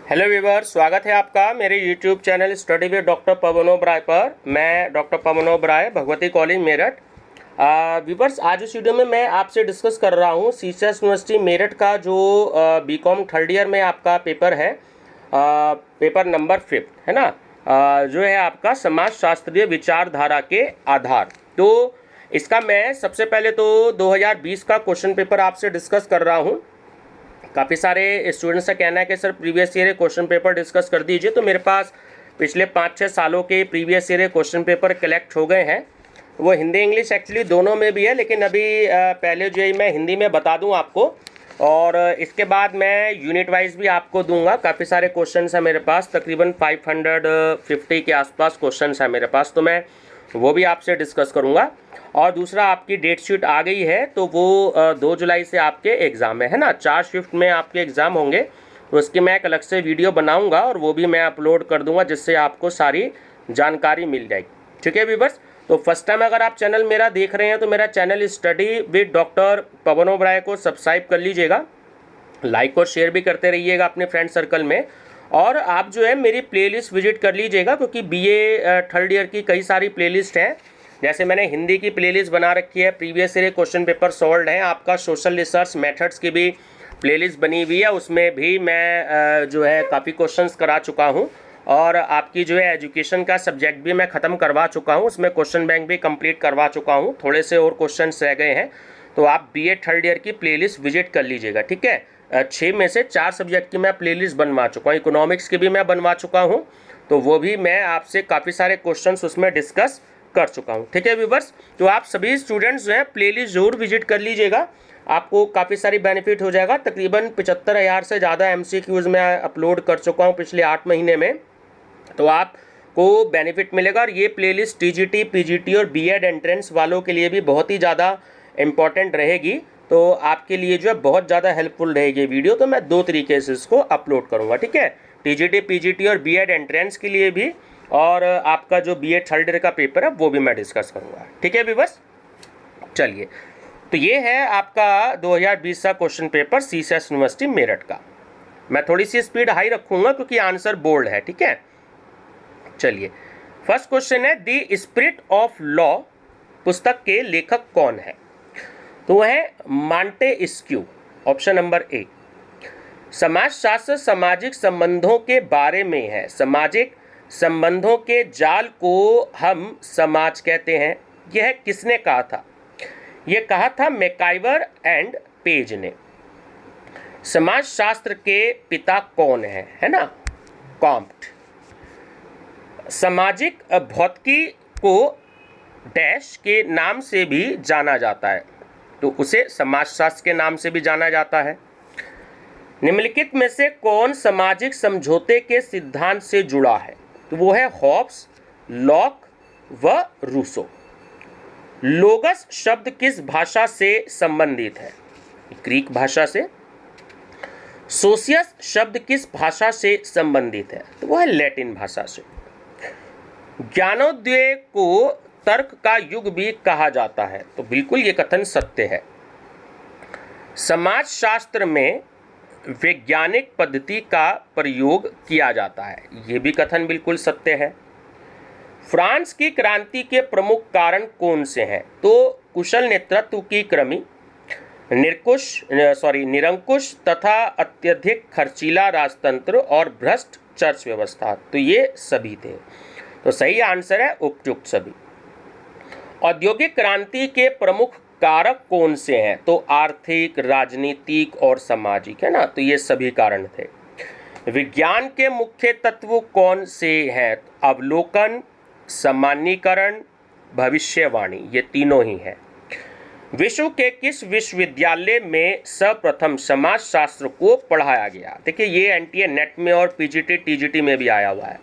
Hello viewer, स्वागत है आपका मेरे YouTube channel study with doctor Pawan Oberoi पर। मैं doctor Pawan Oberoi, Bhagwati college Meerut. Viewers, आज इस वीडियो में मैं आपसे डिस्कस कर रहा हूँ सीसीएस यूनिवर्सिटी मेरठ का जो बीकॉम थर्ड ईयर में आपका पेपर है, पेपर नंबर 5 है ना, जो है आपका समाजशास्त्रीय विचारधारा के आधार। तो इसका मैं सबसे पहले तो 2020 का क्वेश्चन पेपर आपसे डिस्कस कर रहा हूँ। काफ़ी सारे स्टूडेंट्स का कहना है कि sir previous year question paper discuss कर दीजिए, तो मेरे पास पिछले 5-6 सालों के previous year question paper collect हो गए हैं। वो हिंदी इंग्लिश एक्चुअली दोनों में भी है, लेकिन अभी पहले जो है मैं हिंदी में बता दूं आपको, और इसके बाद मैं यूनिट वाइज भी आपको दूंगा। काफ़ी सारे क्वेश्चन हैं मेरे पास, तकरीबन 550 के आसपास क्वेश्चन है मेरे पास, तो मैं वो भी आपसे डिस्कस करूंगा। और दूसरा, आपकी डेट शीट आ गई है, तो वो 2 जुलाई से आपके एग्ज़ाम है ना, 4 शिफ्ट में आपके एग्ज़ाम होंगे। तो उसकी मैं एक अलग से वीडियो बनाऊंगा और वो भी मैं अपलोड कर दूंगा, जिससे आपको सारी जानकारी मिल जाएगी। ठीक है व्यूअर्स, तो फर्स्ट टाइम अगर आप चैनल मेरा देख रहे हैं तो मेरा channel study with doctor Pawan Oberoi को सब्सक्राइब कर लीजिएगा, लाइक और शेयर भी करते रहिएगा अपने फ्रेंड सर्कल में। और आप जो है मेरी प्लेलिस्ट विजिट कर लीजिएगा, क्योंकि बीए थर्ड ईयर की कई सारी प्लेलिस्ट हैं। जैसे मैंने हिंदी की प्लेलिस्ट बना रखी है, previous year question paper solve है, आपका सोशल रिसर्च मेथड्स की भी प्लेलिस्ट बनी हुई है, उसमें भी मैं जो है काफ़ी क्वेश्चंस करा चुका हूँ। और आपकी जो है एजुकेशन का सब्जेक्ट भी मैं ख़त्म करवा चुका हूँ, उसमें क्वेश्चन बैंक भी कंप्लीट करवा चुका हूँ, थोड़े से और क्वेश्चन रह गए हैं। तो आप बीए थर्ड ईयर की प्लेलिस्ट विजिट कर लीजिएगा, ठीक है। 6 में से 4 सब्जेक्ट की मैं प्लेलिस्ट बनवा चुका हूँ, इकोनॉमिक्स की भी मैं बनवा चुका हूँ, तो वो भी मैं आपसे काफ़ी सारे क्वेश्चंस उसमें डिस्कस कर चुका हूँ। ठीक है व्यूअर्स, तो आप सभी स्टूडेंट्स जो है प्लेलिस्ट जरूर विजिट कर लीजिएगा, आपको काफ़ी सारी बेनिफिट हो जाएगा। तकरीबन 75,000 से ज़्यादा MCQs मैं अपलोड कर चुका हूँ पिछले 8 महीने में, तो आपको बेनिफिट मिलेगा। और ये प्लेलिस्ट TGT, PGT और BEd एंट्रेंस वालों के लिए भी बहुत ही ज़्यादा इम्पॉर्टेंट रहेगी, तो आपके लिए जो है बहुत ज़्यादा हेल्पफुल रहेगी वीडियो। तो मैं 2 तरीके से इसको अपलोड करूँगा, ठीक है, TGT, PGT और BEd एंट्रेंस के लिए भी, और आपका जो BA थर्ड ईयर का पेपर है वो भी मैं डिस्कस करूँगा। ठीक है व्यूअर्स, चलिए, तो ये है आपका 2020 का question paper CCS university Meerut का। मैं थोड़ी सी स्पीड हाई रखूँगा क्योंकि आंसर बोल्ड है, ठीक है। चलिए, फर्स्ट क्वेश्चन है, द स्पिरिट ऑफ लॉ पुस्तक के लेखक कौन है? तो वह है मॉन्टेस्क्यू, ऑप्शन नंबर ए। समाजशास्त्र सामाजिक संबंधों के बारे में है, सामाजिक संबंधों के जाल को हम समाज कहते हैं। यह किसने कहा था? यह कहा था मैकाइवर एंड पेज ने। समाजशास्त्र के पिता कौन है ना, कॉम्ट। सामाजिक भौतिकी को डैश के नाम से भी जाना जाता है, तो उसे समाजशास्त्र के नाम से भी जाना जाता है। निम्नलिखित में से कौन सामाजिक समझौते के सिद्धांत से जुड़ा है? तो वो है हॉब्स, लॉक व रूसो। लोगस शब्द किस भाषा से संबंधित है? ग्रीक भाषा से। सोशियस शब्द किस भाषा से संबंधित है? तो वो है लैटिन भाषा से। ज्ञानोदय को तर्क का युग भी कहा जाता है, तो बिल्कुल ये कथन सत्य है। समाजशास्त्र में वैज्ञानिक पद्धति का प्रयोग किया जाता है, ये भी कथन बिल्कुल सत्य है। फ्रांस की क्रांति के प्रमुख कारण कौन से हैं? तो कुशल नेतृत्व की कमी, निरंकुश तथा अत्यधिक खर्चीला राजतंत्र और भ्रष्ट चर्च व्यवस्था, तो ये सभी थे। तो सही आंसर है उपयुक्त सभी। औद्योगिक क्रांति के प्रमुख कारक कौन से हैं? तो आर्थिक, राजनीतिक और सामाजिक, है ना, तो ये सभी कारण थे। विज्ञान के मुख्य तत्व कौन से हैं? अवलोकन, सामान्यीकरण, भविष्यवाणी, ये तीनों ही हैं। विश्व के किस विश्वविद्यालय में सर्वप्रथम समाजशास्त्र को पढ़ाया गया? देखिए, ये एनटीए नेट में और PGT TGT में भी आया हुआ है,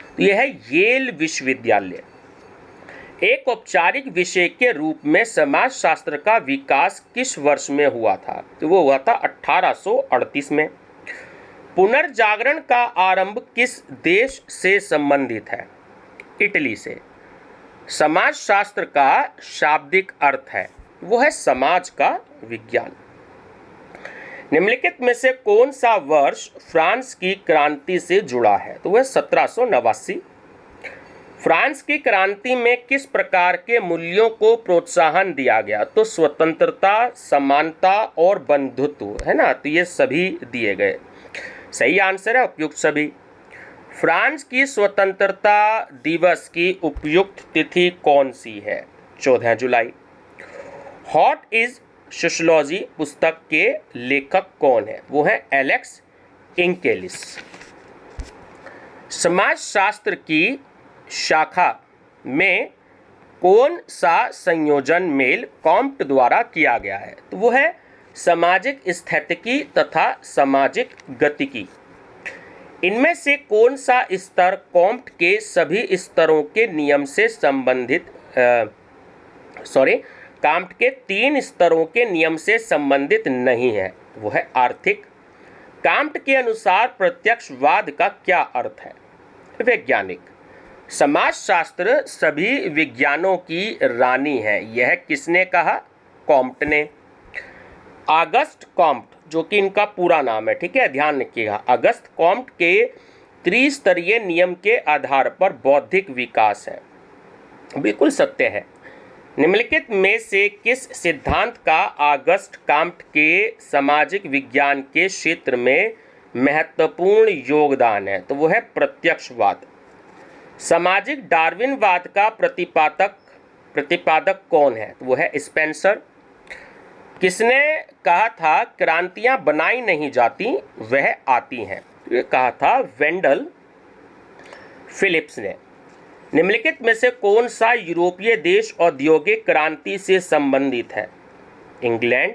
तो यह है येल विश्वविद्यालय। एक औपचारिक विषय के रूप में समाजशास्त्र का विकास किस वर्ष में हुआ था? तो वो हुआ था 1838 में। पुनर्जागरण का आरंभ किस देश से संबंधित है? इटली से। समाजशास्त्र का शाब्दिक अर्थ है, वो है समाज का विज्ञान। निम्नलिखित में से कौन सा वर्ष फ्रांस की क्रांति से जुड़ा है? तो वह 1789। फ्रांस की क्रांति में किस प्रकार के मूल्यों को प्रोत्साहन दिया गया? तो स्वतंत्रता, समानता और बंधुत्व, है ना, तो ये सभी दिए गए। सही आंसर है उपयुक्त सभी। फ्रांस की स्वतंत्रता दिवस की उपयुक्त तिथि कौन सी है? 14 जुलाई। व्हाट इज सोशियोलॉजी पुस्तक के लेखक कौन है? वो है एलेक्स इंकेलिस। समाजशास्त्र की शाखा में कौन सा संयोजन मेल कॉम्ट द्वारा किया गया है? तो वो है सामाजिक स्थितिकी तथा सामाजिक गतिकी। इनमें से कौन सा स्तर कॉम्ट के सभी स्तरों के नियम से संबंधित कॉम्ट के 3 स्तरों के नियम से संबंधित नहीं है? वो है आर्थिक। कॉम्ट के अनुसार प्रत्यक्षवाद का क्या अर्थ है? वैज्ञानिक। समाजशास्त्र सभी विज्ञानों की रानी है, यह किसने कहा? कॉम्ट ने। ऑगस्ट कॉम्ट, जो कि इनका पूरा नाम है, ठीक है, ध्यान रखिएगा। ऑगस्ट कॉम्ट के त्रिस्तरीय नियम के आधार पर बौद्धिक विकास है, बिल्कुल सत्य है। निम्नलिखित में से किस सिद्धांत का ऑगस्ट कॉम्ट के सामाजिक विज्ञान के क्षेत्र में महत्वपूर्ण योगदान है? तो वो है प्रत्यक्षवाद। सामाजिक डार्विनवाद का प्रतिपादक कौन है? तो वो है स्पेंसर। किसने कहा था क्रांतियां बनाई नहीं जाती, वह आती हैं? ये कहा था वेंडल फिलिप्स ने। निम्नलिखित में से कौन सा यूरोपीय देश औद्योगिक क्रांति से संबंधित है? इंग्लैंड।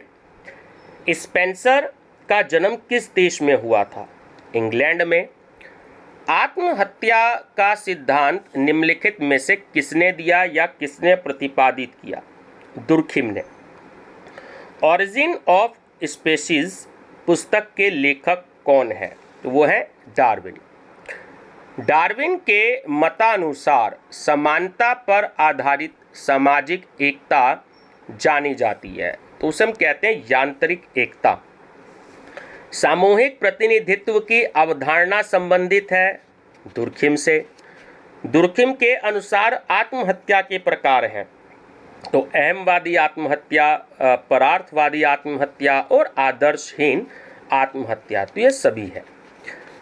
स्पेंसर का जन्म किस देश में हुआ था? इंग्लैंड में। आत्महत्या का सिद्धांत निम्नलिखित में से किसने दिया या किसने प्रतिपादित किया? दुर्खिम ने। ऑरिजिन ऑफ स्पीशीज पुस्तक के लेखक कौन है? तो वो है डार्विन। डार्विन के मतानुसार समानता पर आधारित सामाजिक एकता जानी जाती है, तो उसे हम कहते हैं यांत्रिक एकता। सामूहिक प्रतिनिधित्व की अवधारणा संबंधित है दुर्खिम से। दुर्खिम के अनुसार आत्महत्या के प्रकार हैं, तो अहमवादी आत्महत्या, परार्थवादी आत्महत्या और आदर्शहीन आत्महत्या, तो ये सभी है।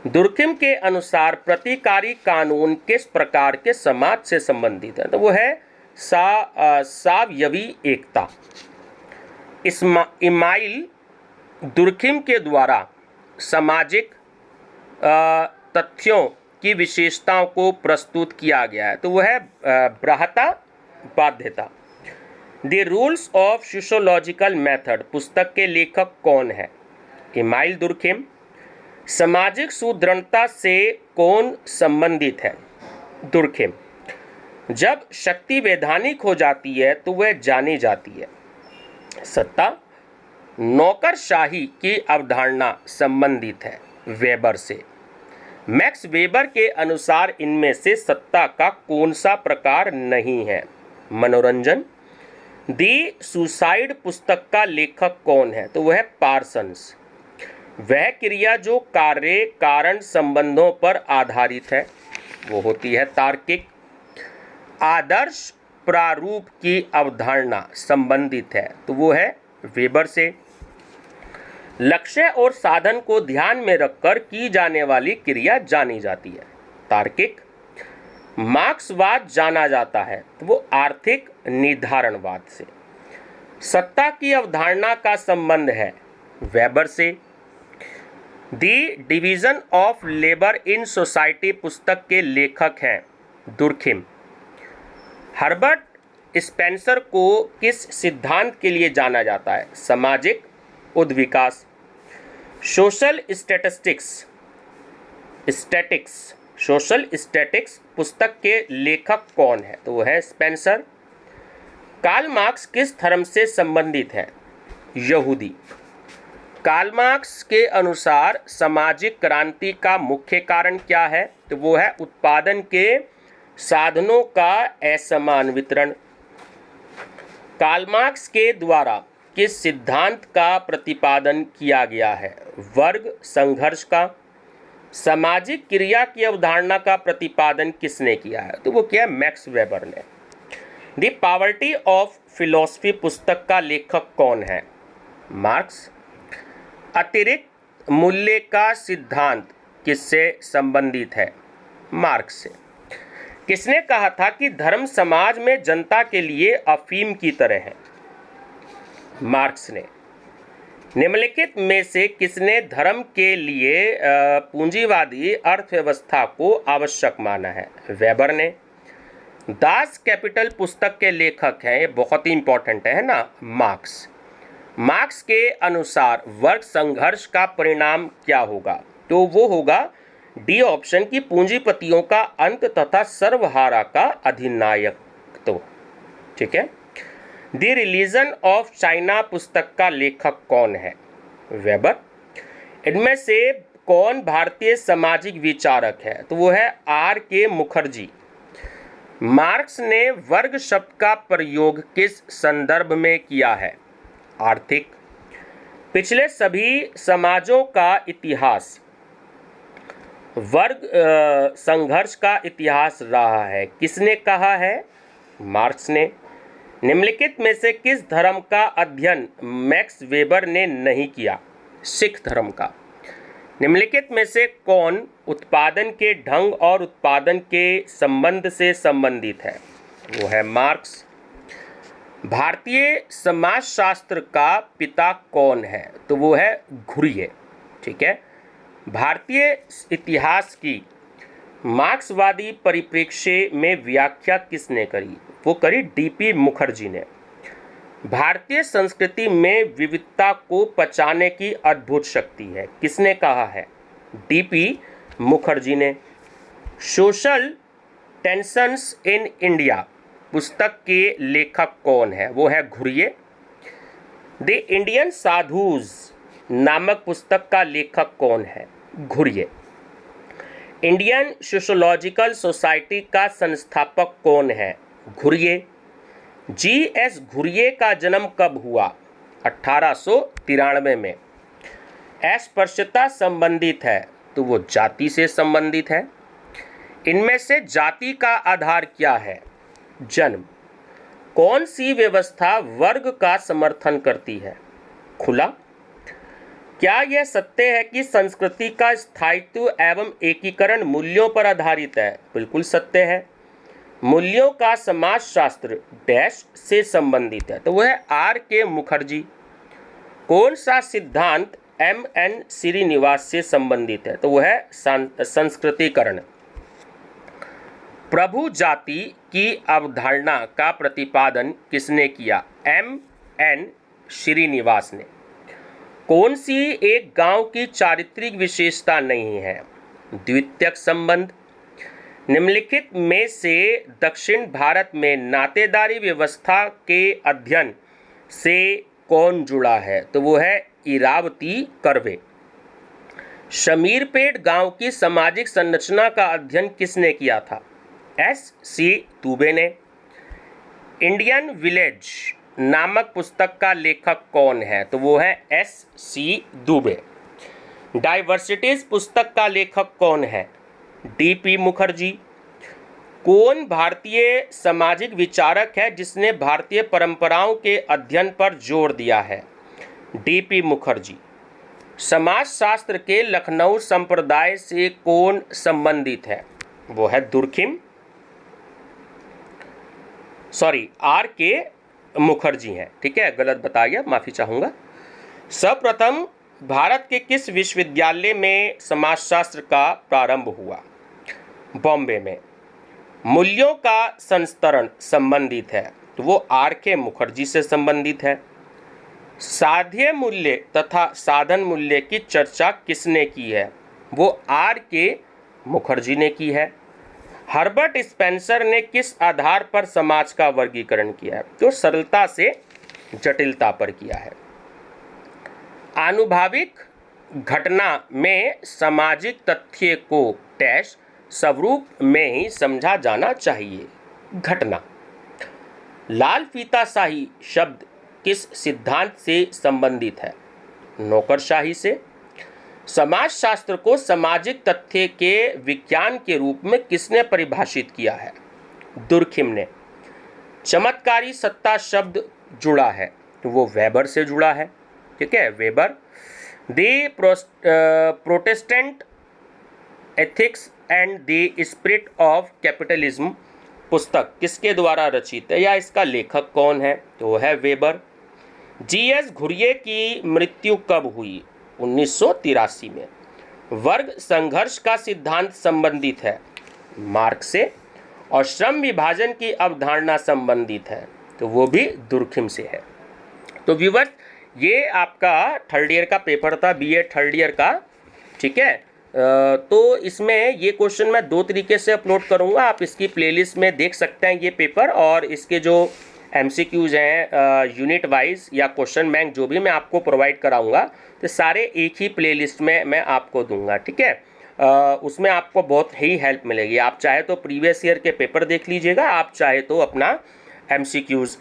दुर्खिम के अनुसार प्रतिकारी कानून किस प्रकार के समाज से संबंधित है? तो वो है सावयवी एकता। इमाइल दुर्खिम के द्वारा सामाजिक तथ्यों की विशेषताओं को प्रस्तुत किया गया है, तो वह है ब्राह्यता बाध्यता। The rules of sociological method पुस्तक के लेखक कौन है? Email Durkheim. सामाजिक सुदृढ़ता से कौन संबंधित है? दुर्खिम। जब शक्ति वैधानिक हो जाती है तो वह जानी जाती है। सत्ता। नौकरशाही की अवधारणा संबंधित है वेबर से। मैक्स वेबर के अनुसार इनमें से सत्ता का कौन सा प्रकार नहीं है? मनोरंजन। दी सुसाइड पुस्तक का लेखक कौन है? तो वह है पार्सन्स। वह क्रिया जो कार्य कारण संबंधों पर आधारित है वो होती है तार्किक। आदर्श प्रारूप की अवधारणा संबंधित है, तो वो है वेबर से। लक्ष्य और साधन को ध्यान में रखकर की जाने वाली क्रिया जानी जाती है तार्किक। मार्क्सवाद जाना जाता है, तो वो आर्थिक निर्धारणवाद से। सत्ता की अवधारणा का संबंध है वेबर से। The division of labour in society पुस्तक के लेखक हैं दुर्खिम। हर्बर्ट स्पेंसर को किस सिद्धांत के लिए जाना जाता है? सामाजिक उद्विकास। सोशल स्टैटिक्स पुस्तक के लेखक कौन है? तो वो है स्पेंसर। कार्ल मार्क्स किस धर्म से संबंधित है? यहूदी। कार्ल मार्क्स के अनुसार सामाजिक क्रांति का मुख्य कारण क्या है? तो वो है उत्पादन के साधनों का असमान वितरण। कार्ल मार्क्स के द्वारा किस सिद्धांत का प्रतिपादन किया गया है? वर्ग संघर्ष का। सामाजिक क्रिया की अवधारणा का प्रतिपादन किसने किया है? तो वो क्या है? मैक्स वेबर ने। द पॉवर्टी ऑफ फिलॉसफी पुस्तक का लेखक कौन है? मार्क्स। अतिरिक्त मूल्य का सिद्धांत किससे संबंधित है? मार्क्स से। किसने कहा था कि धर्म समाज में जनता के लिए अफीम की तरह है? मार्क्स ने। निम्नलिखित में से किसने धर्म के लिए पूंजीवादी अर्थव्यवस्था को आवश्यक माना है? वेबर ने। दास कैपिटल पुस्तक के लेखक हैं, ये बहुत ही इंपॉर्टेंट है ना, मार्क्स। मार्क्स के अनुसार वर्ग संघर्ष का परिणाम क्या होगा? तो वो होगा डी ऑप्शन की पूंजीपतियों का अंत तथा सर्वहारा का अधिनायकत्व। ठीक है। द रिलीजन ऑफ चाइना पुस्तक का लेखक कौन है? वेबर। इनमें से कौन भारतीय सामाजिक विचारक है? तो वो है आर के मुखर्जी। मार्क्स ने वर्ग शब्द का प्रयोग किस संदर्भ में किया है? आर्थिक। पिछले सभी समाजों का इतिहास वर्ग संघर्ष का इतिहास रहा है, किसने कहा है? मार्क्स ने। निम्नलिखित में से किस धर्म का अध्ययन मैक्स वेबर ने नहीं किया? सिख धर्म का। निम्नलिखित में से कौन उत्पादन के ढंग और उत्पादन के संबंध से संबंधित है? वो है मार्क्स। भारतीय समाजशास्त्र का पिता कौन है? तो वो है घुरिये। ठीक है। भारतीय इतिहास की मार्क्सवादी परिप्रेक्ष्य में व्याख्या किसने करी? वो करी डीपी मुखर्जी ने। भारतीय संस्कृति में विविधता को पचाने की अद्भुत शक्ति है, किसने कहा है? डीपी मुखर्जी ने। सोशल टेंशंस इन इंडिया पुस्तक के लेखक कौन है? वो है घुरिये। द इंडियन साधुज नामक पुस्तक का लेखक कौन है? घुरिये। इंडियन सोशियोलॉजिकल सोसाइटी का संस्थापक कौन है? घुरिये। जी.एस. घुरिये का जन्म कब हुआ? 1893 में। अस्पृश्यता संबंधित है, तो वो जाति से संबंधित है। इनमें से जाति का आधार क्या है? जन्म। कौन सी व्यवस्था वर्ग का समर्थन करती है? खुला। क्या यह सत्य है कि संस्कृति का स्थायित्व एवं एकीकरण मूल्यों पर आधारित है? बिल्कुल सत्य है। मूल्यों का समाजशास्त्र डैश से संबंधित है, तो वह है आर के मुखर्जी। कौन सा सिद्धांत एम.एन. श्रीनिवास से संबंधित है? तो वह है संस्कृतिकरण। प्रभु जाति की अवधारणा का प्रतिपादन किसने किया? एम.एन. श्रीनिवास ने। कौन सी एक गांव की चारित्रिक विशेषता नहीं है? द्वितीयक संबंध। निम्नलिखित में से दक्षिण भारत में नातेदारी व्यवस्था के अध्ययन से कौन जुड़ा है? तो वो है इरावती कर्वे। शमीरपेट गांव की सामाजिक संरचना का अध्ययन किसने किया था? एस.सी. दुबे ने। इंडियन विलेज नामक पुस्तक का लेखक कौन है? तो वो है एस.सी. दुबे। डाइवर्सिटीज पुस्तक का लेखक कौन है? डीपी मुखर्जी। कौन भारतीय सामाजिक विचारक है जिसने भारतीय परंपराओं के अध्ययन पर जोर दिया है? डीपी मुखर्जी। समाजशास्त्र के लखनऊ संप्रदाय से कौन संबंधित है? वो है दुर्खिम, आर के मुखर्जी हैं। ठीक है, गलत बता गया, माफ़ी चाहूँगा। सर्वप्रथम भारत के किस विश्वविद्यालय में समाजशास्त्र का प्रारंभ हुआ? बॉम्बे में। मूल्यों का संस्तरण संबंधित है, तो वो आर के मुखर्जी से संबंधित है। साध्य मूल्य तथा साधन मूल्य की चर्चा किसने की है? वो आर के मुखर्जी ने की है। हर्बर्ट स्पेंसर ने किस आधार पर समाज का वर्गीकरण किया है? तो सरलता से जटिलता पर किया है। आनुभाविक घटना में सामाजिक तथ्य को डैश स्वरूप में ही समझा जाना चाहिए। घटना। लाल फीताशाही शब्द किस सिद्धांत से संबंधित है? नौकरशाही से। समाजशास्त्र को सामाजिक तथ्य के विज्ञान के रूप में किसने परिभाषित किया है? दुर्खिम ने। चमत्कारी सत्ता शब्द जुड़ा है तो वो वेबर से जुड़ा है, ठीक है, weber. The Protestant ethics and the spirit of capitalism पुस्तक किसके द्वारा रचित है या इसका लेखक कौन है? तो वो है वेबर। जीएस घुरिये की मृत्यु कब हुई? 1983 में। वर्ग संघर्ष का सिद्धांत संबंधित है मार्क्स से। और श्रम विभाजन की अवधारणा संबंधित है तो वो भी दुर्खिम से है। तो व्यूअर्स, ये आपका थर्ड ईयर का पेपर था, बीए थर्ड ईयर का, ठीक है। तो इसमें ये क्वेश्चन मैं दो तरीके से अपलोड करूँगा, आप इसकी प्लेलिस्ट में देख सकते हैं ये पेपर, और इसके जो MCQs हैं यूनिट वाइज या क्वेश्चन बैंक जो भी मैं आपको प्रोवाइड कराऊंगा तो सारे एक ही प्लेलिस्ट में मैं आपको दूंगा, ठीक है। उसमें आपको बहुत ही हेल्प मिलेगी। आप चाहे तो प्रीवियस ईयर के पेपर देख लीजिएगा, आप चाहे तो अपना MCQs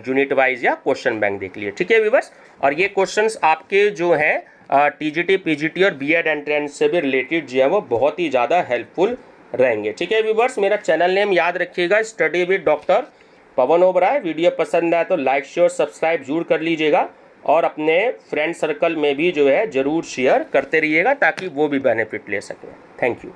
यूनिट वाइज या क्वेश्चन बैंक देख लीजिए, ठीक है व्यूअर्स। और ये क्वेश्चंस आपके जो हैं TGT, PGT और B.Ed एंट्रेंस से भी रिलेटेड जो है वो बहुत ही ज़्यादा हेल्पफुल रहेंगे, ठीक है व्यूअर्स। मेरा चैनल नेम याद रखिएगा, study with doctor Pawan Oberoi. Video पसंद आए तो लाइक शेयर सब्सक्राइब जरूर कर लीजिएगा और अपने फ्रेंड सर्कल में भी जो है ज़रूर शेयर करते रहिएगा ताकि वो भी बेनिफिट ले सकें। Thank you.